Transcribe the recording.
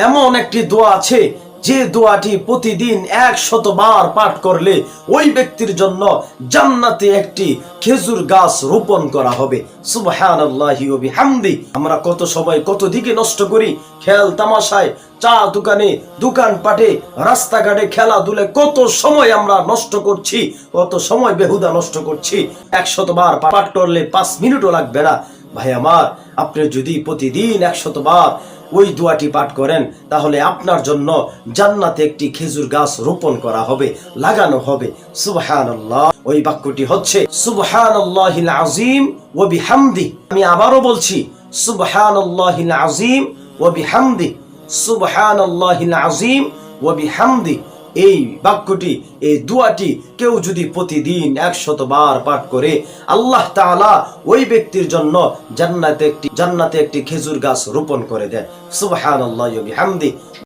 এমন একটি দোয়া আছে যে দোয়াটি প্রতিদিন 100 বার পাঠ করলে ওই ব্যক্তির জন্য জান্নাতে একটি খেজুর গাছ রোপণ করা হবে। সুবহানাল্লাহি ওয়া বিহামদি। আমরা কত সময় কত দিকে নষ্ট করি, খেল তামাশায়, চা দোকানে, দোকানপাটে, রাস্তাঘাটে, খেলাধুলে কত সময় আমরা নষ্ট করছি, কত সময় বেহুদা নষ্ট করছি। 100 বার পাঠ করলে 5 মিনিটও লাগবে না। ভাই আমার, আপনি যদি প্রতিদিন 100 বার ওই দোয়াটি পাঠ করেন তাহলে আপনার জন্য জান্নাতে একটি খেজুর গাছ রোপণ করা হবে, লাগানো হবে। সুবহানাল্লাহ। ওই বাক্যটি হচ্ছে সুবহানাল্লাহিল আযীম ওয়া বিহামদি। আমি আবারও বলছি, সুবহানাল্লাহিল আযীম ওয়া বিহামদি, সুবহানাল্লাহিল আযীম ওয়া বিহামদি। এই বাক্যটি, এই দোয়াটি কেউ যদি প্রতিদিন 100 বার পাঠ করে, আল্লাহ তাআলা ওই ব্যক্তির জন্য জান্নাতে একটি খেজুর গাছ রোপণ করে দেয়। সুবহানাল্লাহি ওয়া বিহামদি।